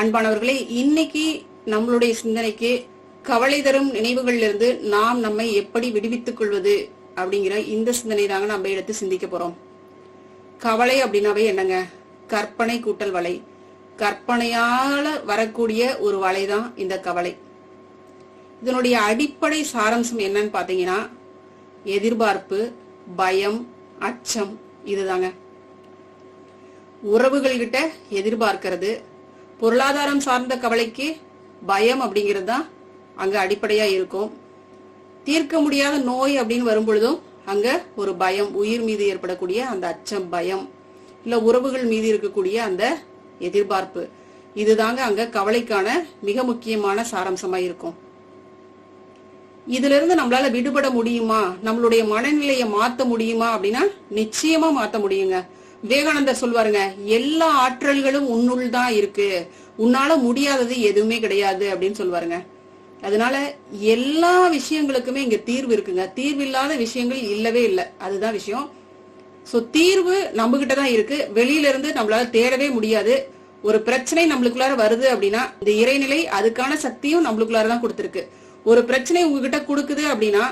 அன்பானவர்களே, இன்னைக்கு நம்மளுடைய சிந்தனைக்கு கவலை தரும் நினைவுகள்ல இருந்து நாம் நம்மை எப்படி விடுவித்துக் கொள்வது அப்படிங்கிற இந்த சிந்தனை தாங்க நம்ம எடுத்து சிந்திக்க போறோம். கவலை அப்படின்னாவே என்னங்க? கற்பனை கூட்டல் வலை. கற்பனையால வரக்கூடிய ஒரு வலை தான் இந்த கவலை. இதனுடைய அடிப்படை சாராம்சம் என்னன்னு பாத்தீங்கன்னா, எதிர்பார்ப்பு, பயம், அச்சம். இதுதாங்க. உறவுகள் கிட்ட எதிர்பார்க்கிறது, பொருளாதாரம் சார்ந்த கவலைக்கு பயம் அப்படிங்கிறது தான் அங்க அடிப்படையா இருக்கும். தீர்க்க முடியாத நோய் அப்படின்னு வரும் பொழுதும் அங்க ஒரு பயம், உயிர் மீது ஏற்படக்கூடிய அந்த அச்சம், பயம், இல்ல உறவுகள் மீது இருக்கக்கூடிய அந்த எதிர்பார்ப்பு, இதுதாங்க அங்க கவலைக்கான மிக முக்கியமான சாராம்சமா இருக்கும். இதுல இருந்து நம்மளால விடுபட முடியுமா, நம்மளுடைய மனநிலையை மாத்த முடியுமா அப்படின்னா நிச்சயமா மாத்த முடியுங்க. விவேகானந்தர் சொல்வாருங்க, எல்லா ஆற்றல்களும் உன்னுள் தான் இருக்கு, உன்னால முடியாதது எதுவுமே கிடையாது அப்படின்னு சொல்வாருங்க. அதனால எல்லா விஷயங்களுக்குமே இங்க தீர்வு இருக்குங்க. தீர்வு இல்லாத விஷயங்கள் இல்லவே இல்லை. அதுதான் விஷயம். சோ தீர்வு நம்ம கிட்ட தான் இருக்கு. வெளியில இருந்து நம்மளால தேடவே முடியாது. ஒரு பிரச்சனை நம்மளுக்குள்ளார வருது அப்படின்னா இந்த இறைநிலை அதுக்கான சக்தியும் நம்மளுக்குள்ளாரதான் கொடுத்திருக்கு. ஒரு பிரச்சனை உங்ககிட்ட கொடுக்குது அப்படின்னா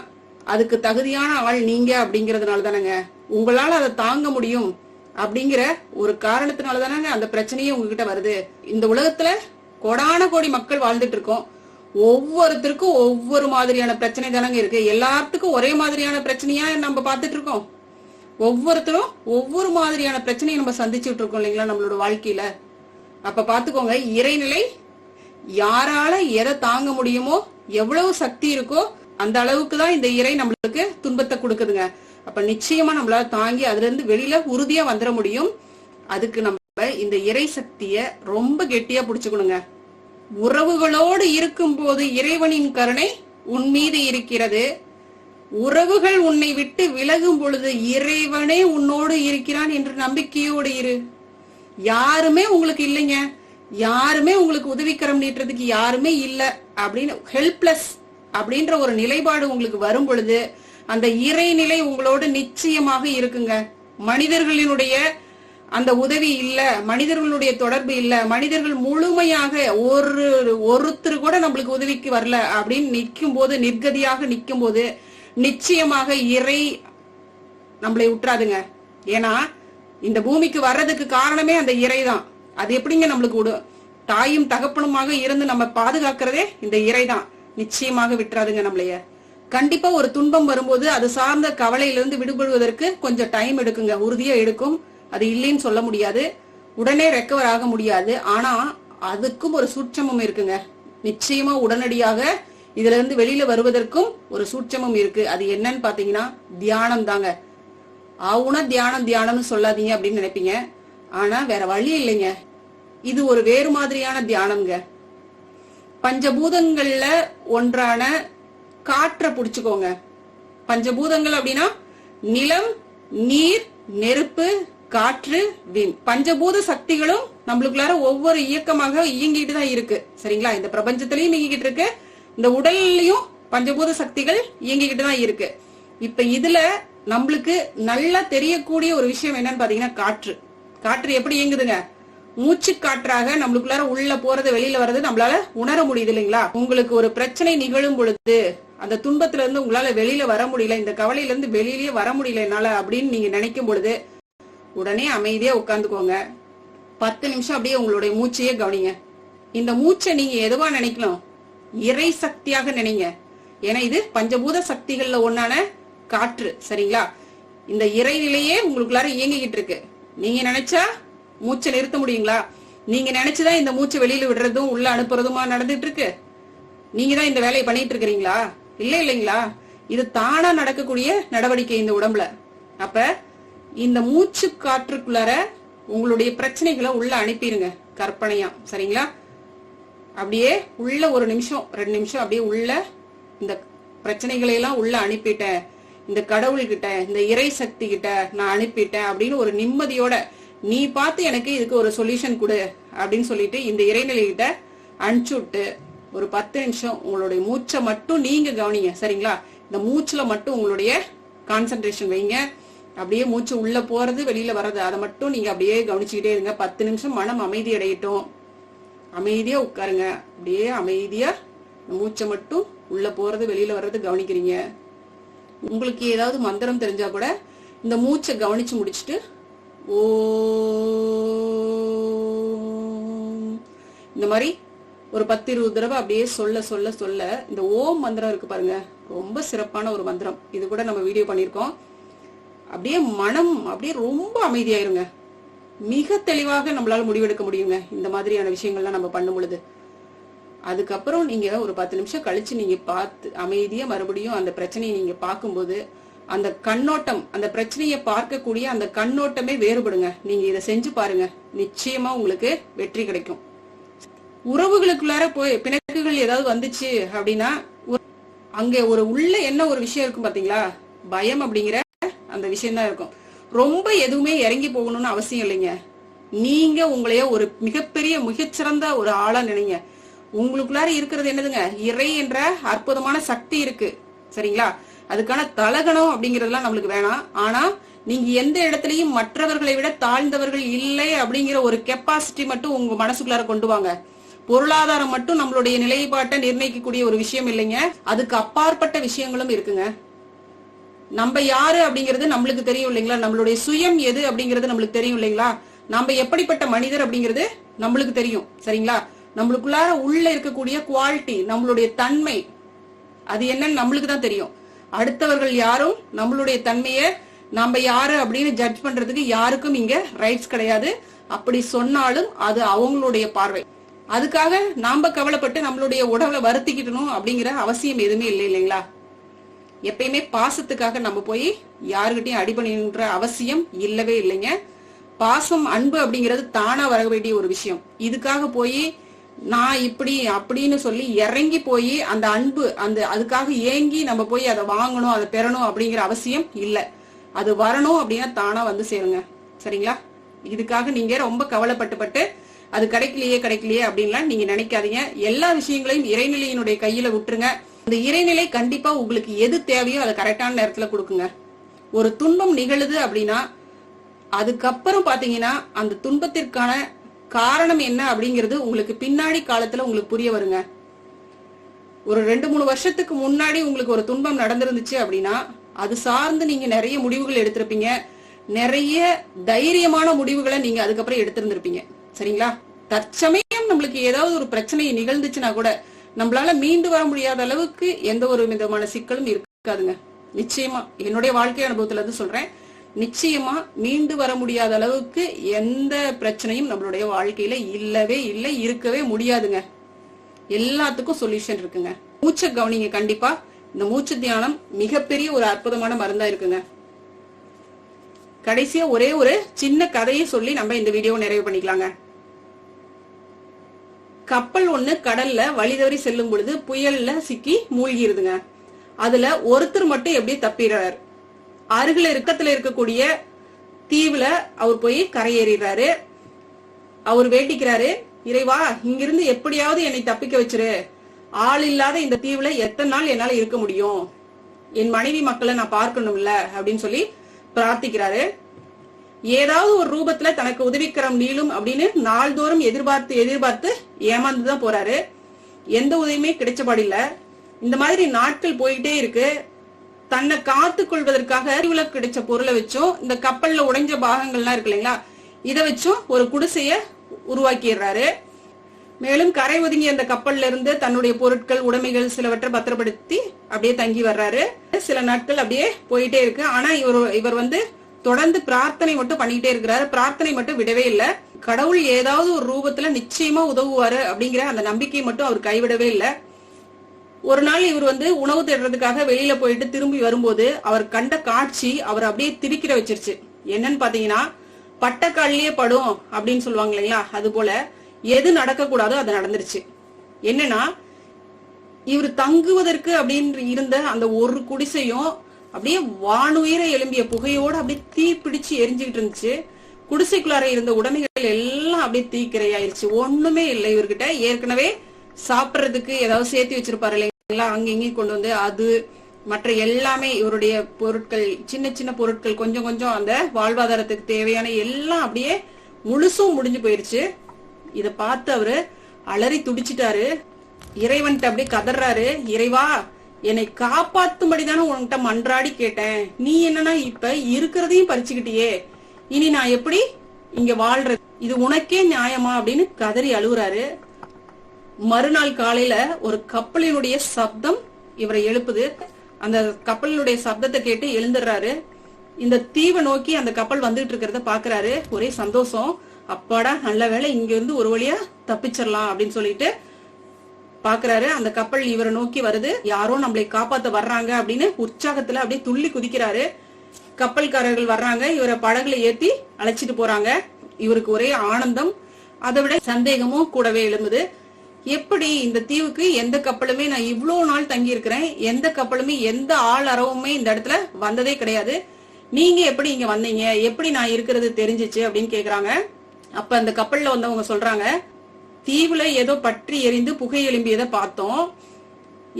அதுக்கு தகுதியான ஆள் நீங்க அப்படிங்கறதுனால தானங்க, உங்களால அதை தாங்க முடியும் அப்படிங்கிற ஒரு காரணத்தினால தானங்க அந்த பிரச்சனையே உங்ககிட்ட வருது. இந்த உலகத்துல கோடான கோடி மக்கள் வாழ்ந்துட்டு இருக்கோம். ஒவ்வொருத்தருக்கும் ஒவ்வொரு மாதிரியான பிரச்சனை தானங்க இருக்கு. எல்லாத்துக்கும் ஒரே மாதிரியான பிரச்சனையா நம்ம பார்த்துட்டு இருக்கோம். ஒவ்வொருத்தரும் ஒவ்வொரு மாதிரியான பிரச்சனையை நம்ம சந்திச்சுட்டு இருக்கோம் இல்லைங்களா நம்மளோட வாழ்க்கையில. அப்ப பாத்துக்கோங்க, இறைநிலை யாரால எதை தாங்க முடியுமோ, எவ்வளவு சக்தி இருக்கோ அந்த அளவுக்கு தான் இந்த இறை நம்மளுக்கு துன்பத்தை கொடுக்குதுங்க. அப்ப நிச்சயமா நம்மளால தாங்கி அதுல இருந்து வெளியில உறுதியா வந்துட முடியும். அதுக்கு நம்ம இந்த இறை சக்திய ரொம்ப கெட்டியா புடிச்சுக்கணுங்க. உறவுகளோடு இருக்கும் போது இறைவனின் கருணை உன் மீது இருக்கிறது. உறவுகள் உன்னை விட்டு விலகும் பொழுது இறைவனே உன்னோடு இருக்கிறான் என்று நம்பிக்கையோடு இரு. யாருமே உங்களுக்கு இல்லைங்க, யாருமே உங்களுக்கு உதவிக்கரம் நீட்டுறதுக்கு யாருமே இல்ல அப்படின்னு ஹெல்ப்லெஸ் அப்படின்ற ஒரு நிலைப்பாடு உங்களுக்கு வரும் பொழுது அந்த இறைநிலை உங்களோடு நிச்சயமாக இருக்குங்க. மனிதர்களினுடைய அந்த உதவி இல்ல, மனிதர்களுடைய தொடர்பு இல்ல, மனிதர்கள் முழுமையாக ஒருத்தர் கூட நம்மளுக்கு உதவிக்கு வரல அப்படின்னு நிற்கும் போது, நிர்கதியாக நிற்கும் போது நிச்சயமாக இறை நம்மளை விட்டுறாதுங்க. ஏன்னா இந்த பூமிக்கு வர்றதுக்கு காரணமே அந்த இறை தான். அது எப்படிங்க நம்மளுக்கு தாயும் தகப்பனுமாக இருந்து நம்ம பாதுகாக்கிறதே இந்த இறை தான். நிச்சயமாக விட்டுறாதுங்க நம்மளைய. கண்டிப்பா ஒரு துன்பம் வரும்போது அது சார்ந்த கவலையிலிருந்து விடுபடுவதற்கு கொஞ்சம் டைம் எடுக்குங்க, உறுதியா எடுக்கும். அது இல்லைன்னு சொல்ல முடியாது, உடனே ரெக்கவர் ஆக முடியாது. ஆனா அதுக்கும் ஒரு சூட்சமும் இருக்குங்க. நிச்சயமா உடனடியாக இதுல இருந்து வெளியில வருவதற்கும் ஒரு சூட்சமும் இருக்கு. அது என்னன்னு பாத்தீங்கன்னா தியானம் தாங்க. ஆவுனா தியானம் தியானம்னு சொல்லாதீங்க அப்படின்னு நினைப்பீங்க. ஆனா வேற வழி இல்லைங்க. இது ஒரு வேறு மாதிரியான தியானம்ங்க. பஞ்சபூதங்கள்ல ஒன்றான காற்றை புடிச்சுக்கோங்க. பஞ்சபூதங்கள் அப்படின்னா நிலம், நீர், நெருப்பு, காற்று, விண். பஞ்சபூத சக்திகளும் நம்மளுக்குள்ளார ஒவ்வொரு இயக்கமாக இயங்கிட்டு தான் இருக்கு. சரிங்களா? இந்த பிரபஞ்சத்திலயும் இயங்கிட்டு இருக்கு, இந்த உடல்லையும் பஞ்சபூத சக்திகள் இயங்கிக்கிட்டு தான் இருக்கு. இப்ப இதுல நம்மளுக்கு நல்லா தெரியக்கூடிய ஒரு விஷயம் என்னன்னு பாத்தீங்கன்னா காற்று. காற்று எப்படி இயங்குதுங்க? மூச்சு காற்றாக நம்மளுக்குள்ளார உள்ள போறது வெளியில வர்றது நம்மளால உணர முடியுது இல்லைங்களா? உங்களுக்கு ஒரு பிரச்சனை நிகழும் பொழுது, அந்த துன்பத்துல இருந்து உங்களால வெளியில வர முடியல, இந்த கவலையில இருந்து வெளியிலேயே வர முடியல என்னால அப்படின்னு நீங்க நினைக்கும் பொழுது உடனே அமைதியா உட்கார்ந்துக்கோங்க. 10 நிமிஷம் அப்படியே உங்களுடைய மூச்சையே கவனிங்க. இந்த மூச்சை நீங்க எதுவா நினைக்கலாம்? இறை சக்தியாக நினைங்க. ஏன்னா இது பஞ்சபூத சக்திகள்ல ஒன்னான காற்று. சரிங்களா? இந்த இறை நிலையே உங்களுக்குள்ளார இயங்கிக்கிட்டு இருக்கு. நீங்க நினைச்சா மூச்சை நிறுத்த முடியுங்களா? நீங்க நினைச்சுதான் இந்த மூச்சை வெளியில விடுறதும் உள்ள அனுப்புறதுமா நடந்துட்டு இருக்கு. நீங்க தான் இந்த வேலையை பண்ணிட்டு இருக்கிறீங்களா? இல்ல இல்லைங்களா? இது தானா நடக்கக்கூடிய நடவடிக்கை இந்த உடம்புல. அப்ப இந்த மூச்சு காற்றுக்குள்ளார உங்களுடைய பிரச்சனைகளை உள்ள அனுப்பிடுங்க கற்பனையா. சரிங்களா? அப்படியே உள்ள 1 நிமிஷம் 2 நிமிஷம் அப்படியே உள்ள இந்த பிரச்சனைகளை எல்லாம் உள்ள அனுப்பிட்டேன், இந்த கடவுள்கிட்ட, இந்த இறை சக்தி கிட்ட நான் அனுப்பிட்டேன் அப்படின்னு ஒரு நிம்மதியோட, நீ பார்த்து எனக்கு இதுக்கு ஒரு சொல்யூஷன் கொடு அப்படின்னு சொல்லிட்டு இந்த இறைநிலைகிட்ட அனுப்பிச்சு விட்டு ஒரு 10 நிமிஷம் உங்களுடைய மூச்சை மட்டும் நீங்க கவனிங்க. சரிங்களா? இந்த மூச்சுல மட்டும் உங்களுடைய கான்சென்ட்ரேஷன் வைங்க. அப்படியே மூச்சு உள்ள போறது வெளியில வர்றது அதை மட்டும் நீங்க அப்படியே கவனிச்சுக்கிட்டே இருங்க. 10 நிமிஷம் மனம் அமைதி அடையட்டும். அமைதியா உட்காருங்க. அப்படியே அமைதியா மூச்சை மட்டும் உள்ள போறது வெளியில வர்றது கவனிக்கிறீங்க. உங்களுக்கு ஏதாவது மந்திரம் தெரிஞ்சா கூட இந்த மூச்சை கவனிச்சு முடிச்சுட்டு ஓ இந்த மாதிரி ஒரு 10-20 தடவை அப்படியே சொல்ல சொல்ல சொல்ல இந்த ஓம் மந்திரம் இருக்கு பாருங்க, ரொம்ப சிறப்பான ஒரு மந்திரம். இது கூட நம்ம வீடியோ பண்ணியிருக்கோம். அப்படியே மனம் அப்படியே ரொம்ப அமைதியாயிருங்க. மிக தெளிவாக நம்மளால முடிவெடுக்க முடியுங்க இந்த மாதிரியான விஷயங்கள்லாம் நம்ம பண்ணும் பொழுது. அதுக்கப்புறம் நீங்க ஒரு 10 நிமிஷம் கழிச்சு நீங்க பார்த்து அமைதியா மறுபடியும் அந்த பிரச்சனையை நீங்க பார்க்கும்போது அந்த கண்ணோட்டம், அந்த பிரச்சனையை பார்க்கக்கூடிய அந்த கண்ணோட்டமே வேறுபடுங்க. நீங்க இதை செஞ்சு பாருங்க, நிச்சயமா உங்களுக்கு வெற்றி கிடைக்கும். உறவுகளுக்குள்ளார போய் பிணக்குகள் ஏதாவது வந்துச்சு அப்படின்னா அங்க ஒரு உள்ள என்ன ஒரு விஷயம் இருக்கும் பாத்தீங்களா, பயம் அப்படிங்கிற அந்த விஷயம் தான் இருக்கும். ரொம்ப எதுவுமே இறங்கி போகணும்னு அவசியம் இல்லைங்க. நீங்க உங்களைய ஒரு மிகப்பெரிய மிகச்சிறந்த ஒரு ஆளா நினைங்க. உங்களுக்குள்ளார இருக்கிறது என்னதுங்க, இறை என்ற அற்புதமான சக்தி இருக்கு. சரிங்களா? அதுக்கான தலகணம் அப்படிங்கறதெல்லாம் நம்மளுக்கு வேணாம். ஆனா நீங்க எந்த இடத்துலயும் மற்றவர்களை விட தாழ்ந்தவர்கள் இல்லை அப்படிங்கிற ஒரு கெப்பாசிட்டி மட்டும் உங்க மனசுக்குள்ளார கொண்டு வாங்க. பொருளாதாரம் மட்டும் நம்மளுடைய நிலைப்பாட்டை நிர்ணயிக்கக்கூடிய ஒரு விஷயம் இல்லைங்க. அதுக்கு அப்பாற்பட்ட விஷயங்களும் இருக்குங்க. நம்ம யாரு அப்படிங்கிறது நம்மளுக்கு தெரியும் இல்லைங்களா, நம்மளுடைய சுயம் எது அப்படிங்கிறது நம்மளுக்கு தெரியும் இல்லைங்களா, நம்ம எப்படிப்பட்ட மனிதர் அப்படிங்கிறது நம்மளுக்கு தெரியும். சரிங்களா? நம்மளுக்குள்ளார உள்ள இருக்கக்கூடிய குவாலிட்டி, நம்மளுடைய தன்மை அது என்னன்னு நம்மளுக்கு தான் தெரியும். அடுத்தவர்கள் யாரும் நம்மளுடைய தன்மையை நம்ம யாரு அப்படின்னு ஜட்ஜ் பண்றதுக்கு யாருக்கும் இங்க ரைட்ஸ் கிடையாது. அப்படி சொன்னாலும் அது அவங்களுடைய பார்வை. அதுக்காக நாம கவலைப்பட்டு நம்மளுடைய உடலை வருத்திக்கிட்டணும் அப்படிங்கிற அவசியம் எதுவுமே இல்லை இல்லைங்களா. எப்பயுமே பாசத்துக்காக நம்ம போய் யாருகிட்டையும் அடிபணின்ற அவசியம் இல்லவே இல்லைங்க. பாசம் அன்பு அப்படிங்கிறது தானா வர வேண்டிய ஒரு விஷயம். இதுக்காக போய் நான் இப்படி அப்படின்னு சொல்லி இறங்கி போய் அந்த அன்பு அதுக்காக ஏங்கி நம்ம போய் அதை வாங்கணும் அதை பெறணும் அப்படிங்கிற அவசியம் இல்லை. அது வரணும் அப்படின்னா தானா வந்து சேருங்க. சரிங்களா? இதுக்காக நீங்க ரொம்ப கவலைப்பட்டு அது கிடைக்கலையே அப்படின்லாம் நீங்க நினைக்காதீங்க. எல்லா விஷயங்களையும் இறைநிலையினுடைய கையில விட்டுருங்க. அந்த இறைநிலை கண்டிப்பா உங்களுக்கு எது தேவையோ அதை கரெக்டான நேரத்துல கொடுக்குங்க. ஒரு துன்பம் நிகழுது அப்படின்னா அதுக்கப்புறம் பாத்தீங்கன்னா அந்த துன்பத்திற்கான காரணம் என்ன அப்படிங்கிறது உங்களுக்கு பின்னாடி காலத்துல உங்களுக்கு புரிய வருங்க. ஒரு 2-3 வருஷத்துக்கு முன்னாடி உங்களுக்கு ஒரு துன்பம் நடந்திருந்துச்சு அப்படின்னா அது சார்ந்து நீங்க நிறைய முடிவுகள் எடுத்திருப்பீங்க. நிறைய தைரியமான முடிவுகளை நீங்க அதுக்கப்புறம் எடுத்திருந்திருப்பீங்க. சரிங்களா? தற்சமயம் நம்மளுக்கு ஏதாவது ஒரு பிரச்சனை நிகழ்ந்துச்சுன்னா கூட நம்மளால மீண்டு வர முடியாத அளவுக்கு எந்த ஒரு விதமான சிக்கலும் இருக்காதுங்க. நிச்சயமா என்னுடைய வாழ்க்கை அனுபவத்துல இருந்து சொல்றேன். நிச்சயமா மீண்டு வர முடியாத அளவுக்கு எந்த பிரச்சனையும் நம்மளுடைய வாழ்க்கையில இல்லவே இல்லை, இருக்கவே முடியாதுங்க. எல்லாத்துக்கும் சொல்யூஷன் இருக்குங்க. மூச்சை கவனிங்க. கண்டிப்பா இந்த மூச்சு தியானம் மிகப்பெரிய ஒரு அற்புதமான மருந்தா இருக்குங்க. கடைசியா ஒரே ஒரு சின்ன கதையை சொல்லி நம்ம இந்த வீடியோ நிறைவு பண்ணிக்கலாங்க. கப்பல் ஒண்ணு கடல்ல வழிதவறி செல்லும் பொழுது புயல்ல சிக்கி மூழ்கிருதுங்க. அதுல ஒருத்தர் மட்டும் எப்படி தப்பிடுறாரு. அருகில இருக்கக்கூடிய தீவுல அவர் போய் கரையேறாரு. அவர் வேண்டிக்கிறாரு, இறைவா இங்கிருந்து எப்படியாவது என்னை தப்பிக்க வச்சிரு. ஆள் இல்லாத இந்த தீவுல எத்தனை நாள் என்னால இருக்க முடியும், என் மனைவி மக்களை நான் பார்க்கணும்ல அப்படின்னு சொல்லி பிரார்த்திக்கிறாரு. ஏதாவது ஒரு ரூபத்துல தனக்கு உதவிக்கரம் நீளும் அப்படின்னு நாள்தோறும் எதிர்பார்த்து ஏமாந்துதான் போறாரு. எந்த உதவியுமே கிடைச்சபாடில்ல. இந்த மாதிரி நாட்கள் போயிட்டே இருக்கு. தன்னை காத்து கொள்வதற்காக கிடைச்ச பொருளை வச்சும் இந்த கப்பல்ல உடைஞ்ச பாகங்கள்லாம் இருக்கு இல்லைங்களா, இதை வச்சும் ஒரு குடிசைய உருவாக்கிடுறாரு. மேலும் கரை ஒதுங்கி அந்த கப்பல்ல இருந்து தன்னுடைய பொருட்கள் உடைமைகள் சிலவற்றை பத்திரப்படுத்தி அப்படியே தங்கி வர்றாரு. சில நாட்கள் அப்படியே போயிட்டே இருக்கு. ஆனா இவர் தொடர்ந்து பிரார்த்தனை மட்டும் பண்ணிக்கிட்டே இருக்கிறாரு. பிரார்த்தனை மட்டும் விடவே இல்லை. கடவுள் ஏதாவது ஒரு ரூபத்துல நிச்சயமா உதவுவாரு அப்படிங்கிற அந்த நம்பிக்கையை மட்டும் அவர் கைவிடவே இல்லை. ஒரு நாள் இவர் உணவு தேடுறதுக்காக வெளியில போயிட்டு திரும்பி வரும்போது அவர் கண்ட காட்சி அவர் அப்படியே திடுக்கிட வச்சிருச்சு. என்னன்னு பாத்தீங்கன்னா, பட்டக்காலிலேயே படும் அப்படின்னு சொல்லுவாங்க இல்லைங்களா, அது போல எது நடக்க கூடாதோ அது நடந்துருச்சு. என்னன்னா, இவர் தங்குவதற்கு அப்படின்னு இருந்த அந்த ஒரு குடிசையும் அப்படியே வானுயிர எழும்பிய புகையோடு அப்படியே தீ பிடிச்சு எரிஞ்சுக்கிட்டு இருந்துச்சு. குடிசைக்குள்ளார இருந்த உடைமைகள் எல்லாம் அப்படியே தீக்கிரையாயிருச்சு. ஒண்ணுமே இல்லை இவர்கிட்ட. ஏற்கனவே சாப்பிட்றதுக்கு ஏதாவது சேர்த்து வச்சிருப்பாரு இல்லைங்களா, அங்க இங்கேயும் கொண்டு அது மற்ற எல்லாமே இவருடைய பொருட்கள், சின்ன சின்ன பொருட்கள், கொஞ்சம் கொஞ்சம் அந்த வாழ்வாதாரத்துக்கு தேவையான எல்லாம் அப்படியே முழுசும் முடிஞ்சு போயிருச்சு. இத பார்த்து அவரு அலறி துடிச்சிட்டாரு. இறைவன்கிட்ட அப்படியே கதறாரு, இறைவா என்னை காப்பாத்தும்படிதானே உன்கிட்ட மன்றாடி கேட்டேன், நீ என்னன்னா இப்ப இருக்கிறதையும் பறிச்சுக்கிட்டியே, இனி நான் எப்படி இங்க வாழ்றது, இது உனக்கே நியாயமா அப்படின்னு கதறி அழுகுறாரு. மறுநாள் காலையில ஒரு கப்பலினுடைய சப்தம் இவரை எழுப்புது. அந்த கப்பலினுடைய சப்தத்தை கேட்டு எழுந்துடுறாரு. இந்த தீவை நோக்கி அந்த கப்பல் வந்துட்டு இருக்கிறத பாக்குறாரு. ஒரே சந்தோஷம், அப்பாடா நல்ல வேளை இங்க இருந்து ஒரு வழியா தப்பிச்சிடலாம் அப்படின்னு சொல்லிட்டு பாக்குறாரு. அந்த கப்பல் இவரை நோக்கி வருது, யாரோ நம்மளை காப்பாத்த வர்றாங்க அப்படின்னு உற்சாகத்துல அப்படியே துள்ளி குதிக்கிறாரு. கப்பல்காரர்கள் வர்றாங்க, இவரை படகுல ஏத்தி அழைச்சிட்டு போறாங்க. இவருக்கு ஒரே ஆனந்தம், அதை விட சந்தேகமும் கூடவே எழும்புது. எப்படி இந்த தீவுக்கு எந்த கப்பலுமே, நான் இவ்வளவு நாள் தங்கி இருக்கிறேன், எந்த கப்பலுமே எந்த ஆள் அரவுமே இந்த இடத்துல வந்ததே கிடையாது, நீங்க எப்படி இங்க வந்தீங்க, எப்படி நான் இருக்கிறது தெரிஞ்சிச்சு அப்படின்னு கேக்குறாங்க. அப்ப அந்த கப்பல்ல வந்தவங்க சொல்றாங்க, தீவுல ஏதோ பற்றி எரிந்து புகை எழும்பியதை பார்த்தோம்,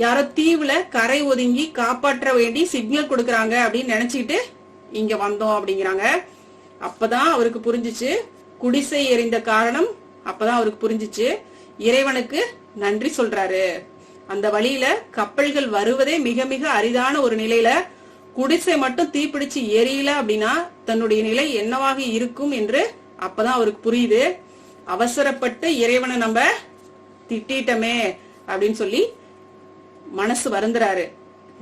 யாரோ தீவுல கரை ஒதுங்கி காப்பாற்ற வேண்டி சிக்னல் கொடுக்கறாங்க அப்படின்னு நினைச்சுக்கிட்டு இங்க வந்தோம் அப்படிங்கிறாங்க. அப்பதான் அவருக்கு புரிஞ்சிச்சு குடிசை எரிந்த காரணம். அப்பதான் அவருக்கு புரிஞ்சிச்சு, இறைவனுக்கு நன்றி சொல்றாரு. அந்த வழியில கப்பல்கள் வருவதே மிக மிக அரிதான ஒரு நிலையில குடிசை மட்டும் தீப்பிடிச்சு எரியல அப்படின்னா தன்னுடைய நிலை என்னவாக இருக்கும் என்று அப்பதான் அவருக்கு புரியுது. அவசரப்பட்டு இறைவனை நம்ம திட்டமே அப்படின்னு சொல்லி மனசு வருந்துறாரு.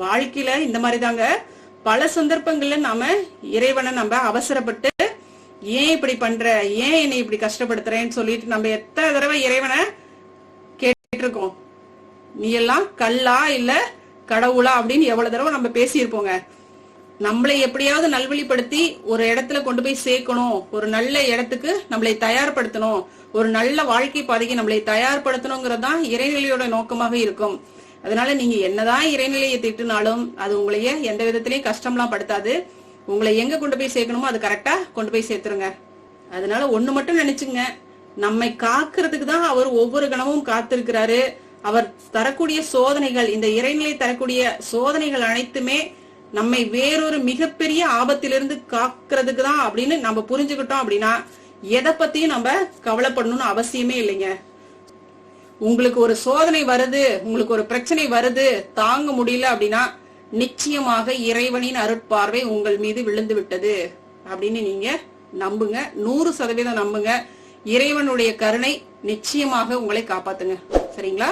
வாழ்க்கையில இந்த மாதிரி தாங்க பல சந்தர்ப்பங்கள்ல நாம இறைவனை நம்ம அவசரப்பட்டு, ஏன் இப்படி பண்ற, ஏன் என்னை இப்படி கஷ்டப்படுத்துறேன்னு சொல்லிட்டு நம்ம எத்தனை தடவை இறைவனை கேட்டிருக்கோம். நீ எல்லாம் கல்லா இல்ல கடவுளா அப்படின்னு எவ்வளவு தடவை நம்ம பேசியிருப்போங்க. நம்மளை எப்படியாவது நல்வழிப்படுத்தி ஒரு இடத்துல கொண்டு போய் சேர்க்கணும், ஒரு நல்ல இடத்துக்கு நம்மளை தயார்படுத்தணும், ஒரு நல்ல வாழ்க்கை பாதைக்கு நம்மளை தயார்படுத்தணுங்கிறதுதான் இறைநிலையோட நோக்கமாக இருக்கும். அதனால நீங்க என்னதான் இறைநிலையை திட்டுனாலும் அது உங்களைய எந்த விதத்திலயும் கஷ்டம்லாம் படுத்தாது. உங்களை எங்க கொண்டு போய் சேர்க்கணுமோ அது கரெக்டா கொண்டு போய் சேர்த்துருங்க. அதனால ஒண்ணு மட்டும் நினைச்சுங்க, நம்மை காக்கிறதுக்கு தான் அவர் ஒவ்வொரு கணமும் காத்திருக்கிறாரு. அவர் தரக்கூடிய சோதனைகள், இந்த இறைநிலை தரக்கூடிய சோதனைகள் அனைத்துமே நம்மை வேறொரு மிகப்பெரிய ஆபத்திலிருந்து காக்கிறதுக்கு தான் அப்படின்னு நம்ம புரிஞ்சுக்கிட்டோம் அப்படின்னா எதை பத்தியும் நம்ம கவலைப்படணும்னு அவசியமே இல்லைங்க. உங்களுக்கு ஒரு சோதனை வருது, உங்களுக்கு ஒரு பிரச்சனை வருது, தாங்க முடியல அப்படின்னா நிச்சயமாக இறைவனின் அருட்பார்வை உங்கள் மீது விழுந்து விட்டது அப்படின்னு நீங்க நம்புங்க. 100% நம்புங்க. இறைவனுடைய கருணை நிச்சயமாக உங்களை காப்பாத்துங்க. சரிங்களா?